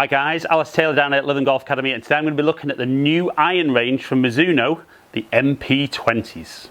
Hi guys, Alice Taylor down at Living Golf Academy, and today I'm going to be looking at the new iron range from Mizuno, the MP20s.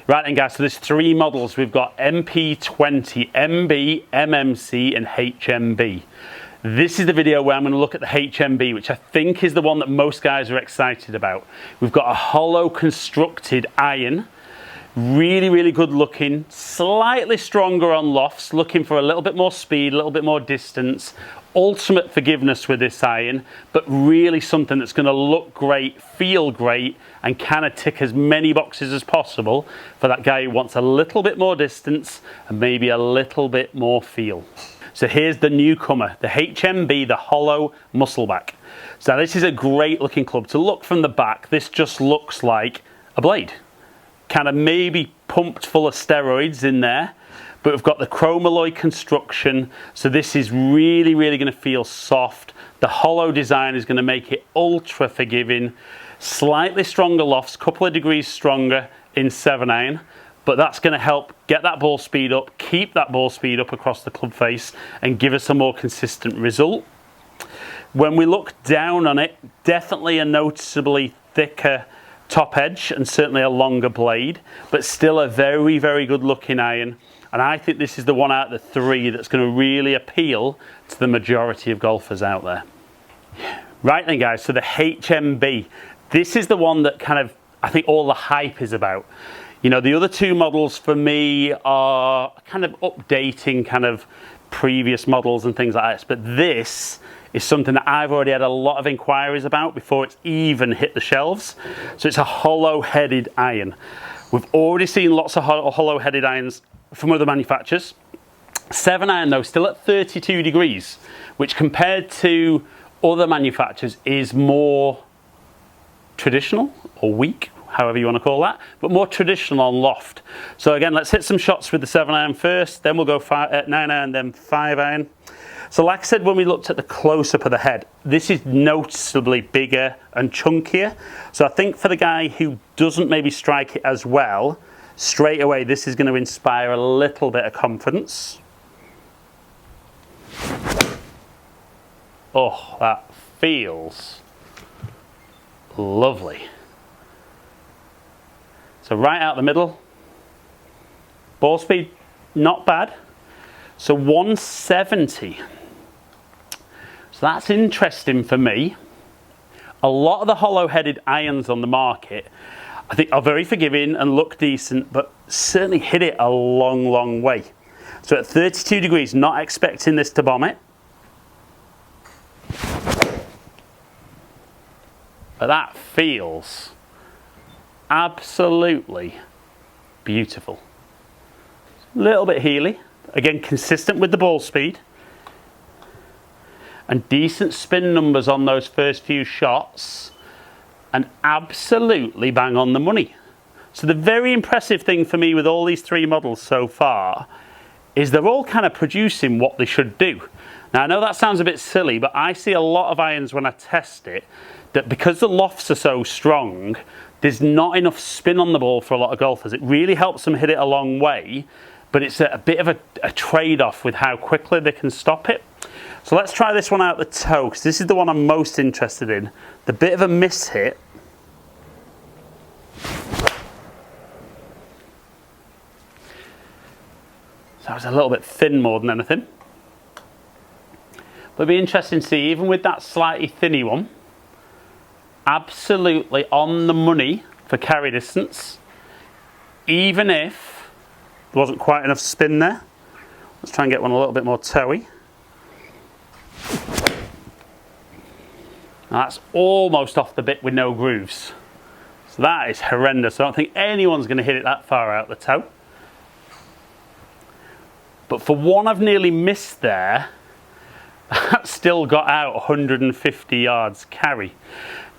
Right then guys, so there's three models. We've got MP20, MB, MMC and HMB. This is the video where I'm going to look at the HMB, which I think is the one that most guys are excited about. We've got a hollow constructed iron. Really good looking, slightly stronger on lofts, looking for a little bit more speed, a little bit more distance. Ultimate forgiveness with this iron, but really something that's going to look great, feel great, and kind of tick as many boxes as possible for that guy who wants a little bit more distance and maybe a little bit more feel. So here's the newcomer, the HMB, the hollow muscleback. So this is a great looking club. To look from the back, this just looks like a blade. Kind of maybe pumped full of steroids in there, but we've got the chrome alloy construction, so this is really going to feel soft. The hollow design is going to make it ultra forgiving, slightly stronger lofts, couple of degrees stronger in 7-iron, but that's going to help get that ball speed up, keep that ball speed up across the club face and give us a more consistent result. When we look down on it, definitely a noticeably thicker top edge and certainly a longer blade, but still a very good looking iron, and I think this is the one out of the three that's going to really appeal to the majority of golfers out there. Right then guys, so the HMB, this is the one that kind of I think all the hype is about. You know, the other two models for me are kind of updating kind of previous models and things like this, but this is something that I've already had a lot of inquiries about before it's even hit the shelves. So it's a hollow-headed iron. We've already seen lots of hollow-headed irons from other manufacturers. 7-iron though, still at 32 degrees, which compared to other manufacturers is more traditional or weak, however you want to call that, but more traditional on loft. So again, let's hit some shots with the 7-iron first, then we'll go 9-iron, then 5-iron. So like I said, when we looked at the close-up of the head, this is noticeably bigger and chunkier. So I think for the guy who doesn't maybe strike it as well, straight away this is going to inspire a little bit of confidence. Oh, that feels lovely. So right out the middle, ball speed, not bad. So 170. So that's interesting for me. A lot of the hollow-headed irons on the market, I think, are very forgiving and look decent, but certainly hit it a long way. So at 32 degrees, not expecting this to bomb it. But that feels absolutely beautiful. A little bit heely. Again, consistent with the ball speed. And decent spin numbers on those first few shots. And absolutely bang on the money. So the very impressive thing for me with all these three models so far is they're all kind of producing what they should do. Now I know that sounds a bit silly, but I see a lot of irons when I test it that because the lofts are so strong, there's not enough spin on the ball for a lot of golfers. It really helps them hit it a long way, but it's a bit of a trade-off with how quickly they can stop it. So let's try this one out the toe, because this is the one I'm most interested in. The bit of a miss hit. So it was a little bit thin more than anything. But it'd be interesting to see, even with that slightly thinny one, absolutely on the money for carry distance, even if there wasn't quite enough spin there. Let's try and get one a little bit more toey. Now that's almost off the bit with no grooves. So that is horrendous. I don't think anyone's going to hit it that far out the toe. But for one I've nearly missed there, that still got out 150 yards carry.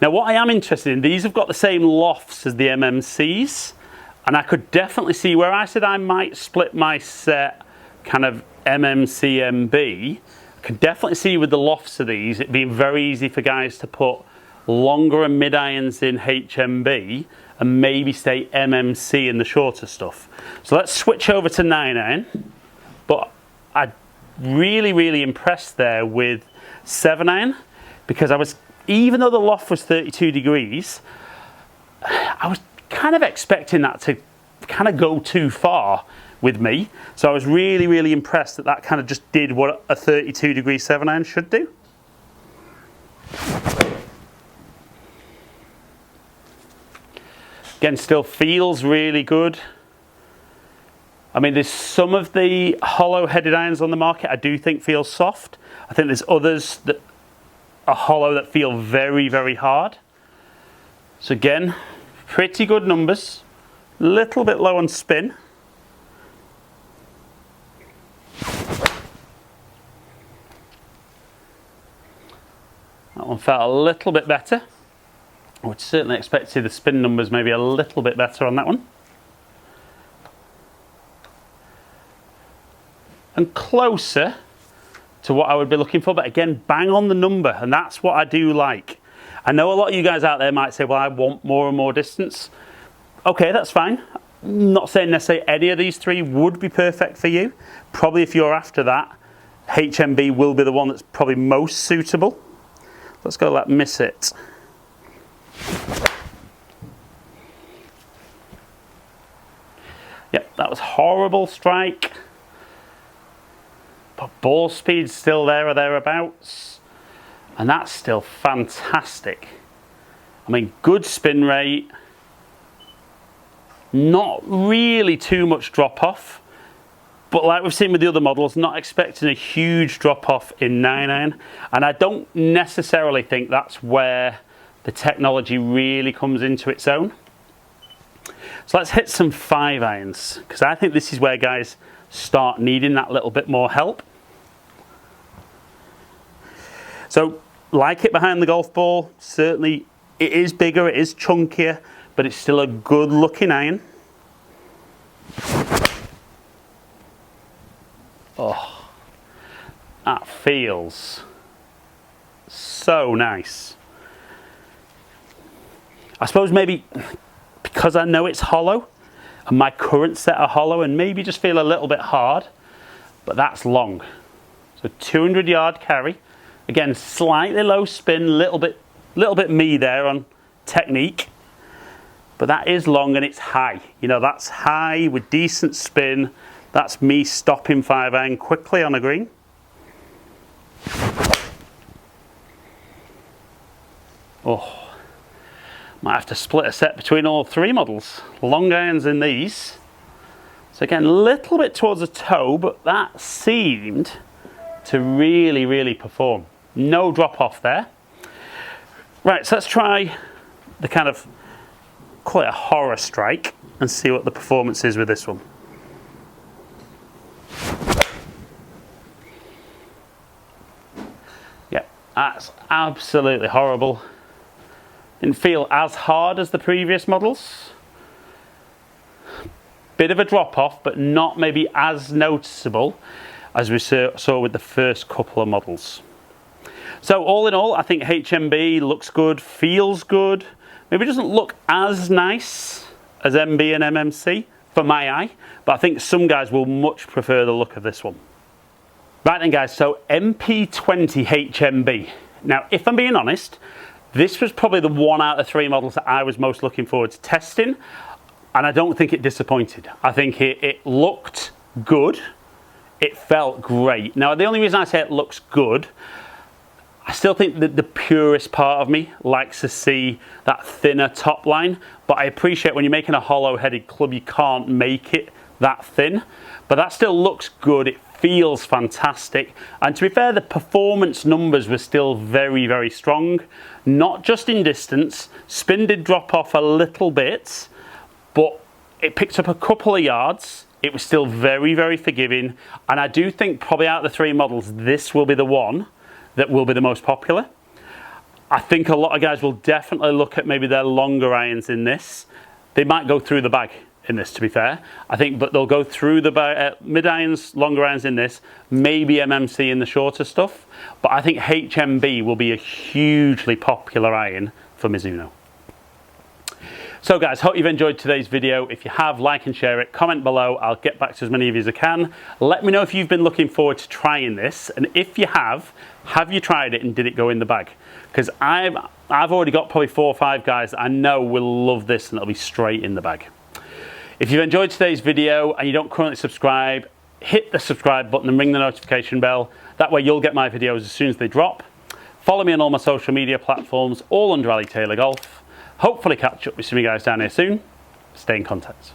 Now what I am interested in, these have got the same lofts as the MMCs, and I could definitely see where I said I might split my set kind of MMC MB. I can definitely see with the lofts of these it being very easy for guys to put longer and mid irons in HMB and maybe stay MMC in the shorter stuff. So let's switch over to 9-iron. But I'm really impressed there with 7-iron, because I was, even though the loft was 32 degrees, I was kind of expecting that to kind of go too far with me. So I was really impressed that that kind of just did what a 32 degree 7-iron should do. Again, still feels really good. I mean, there's some of the hollow headed irons on the market I do think feel soft. I think there's others that are hollow that feel very hard. So again, pretty good numbers. A little bit low on spin. That one felt a little bit better. I would certainly expect to see the spin numbers maybe a little bit better on that one. And closer to what I would be looking for, but again, bang on the number, and that's what I do like. I know a lot of you guys out there might say, well, I want more and more distance. Okay, that's fine. I'm not saying necessarily any of these three would be perfect for you. Probably if you're after that, HMB will be the one that's probably most suitable. Let's go let miss it. Yep, that was horrible strike. But ball speed's still there or thereabouts. And that's still fantastic. I mean, good spin rate. Not really too much drop off. But like we've seen with the other models, not expecting a huge drop off in 9-iron. And I don't necessarily think that's where the technology really comes into its own. So let's hit some 5-irons, because I think this is where guys start needing that little bit more help. So like it behind the golf ball, certainly it is bigger, it is chunkier, but it's still a good looking iron. Oh, that feels so nice. I suppose maybe because I know it's hollow, and my current set are hollow, and maybe just feel a little bit hard, but that's long. So 200-yard carry. Again, slightly low spin, little bit me there on technique, but that is long and it's high. You know, that's high with decent spin. That's me stopping 5-iron quickly on a green. Oh, might have to split a set between all three models. Long irons in these. So again, a little bit towards the toe, but that seemed to really perform. No drop off there. Right, so let's try the kind of, call it a horror strike, and see what the performance is with this one. Yeah, that's absolutely horrible. Didn't feel as hard as the previous models. Bit of a drop off, but not maybe as noticeable as we saw with the first couple of models. So all in all, I think HMB looks good, feels good. Maybe doesn't look as nice as MB and MMC for my eye, but I think some guys will much prefer the look of this one. Right then guys, so MP20 HMB. Now, if I'm being honest, this was probably the one out of three models that I was most looking forward to testing, and I don't think it disappointed. I think it looked good. It felt great. Now, the only reason I say it looks good, I still think that the purest part of me likes to see that thinner top line, but I appreciate when you're making a hollow-headed club, you can't make it that thin. But that still looks good. It feels fantastic. And to be fair, the performance numbers were still very strong. Not just in distance. Spin did drop off a little bit, but it picked up a couple of yards. It was still very forgiving. And I do think probably out of the three models, this will be the one that will be the most popular. I think a lot of guys will definitely look at maybe their longer irons in this. They might go through the bag in this, to be fair. I think, but they'll go through the mid irons, longer irons in this, maybe MMC in the shorter stuff. But I think HMB will be a hugely popular iron for Mizuno. So guys, hope you've enjoyed today's video. If you have, like and share it, comment below. I'll get back to as many of you as I can. Let me know if you've been looking forward to trying this, and if you have you tried it and did it go in the bag? Because I've already got probably 4 or 5 guys that I know will love this and it'll be straight in the bag. If you've enjoyed today's video and you don't currently subscribe, hit the subscribe button and ring the notification bell. That way you'll get my videos as soon as they drop. Follow me on all my social media platforms, all under Ali Taylor Golf. Hopefully catch up with some of you guys down here soon. Stay in contact.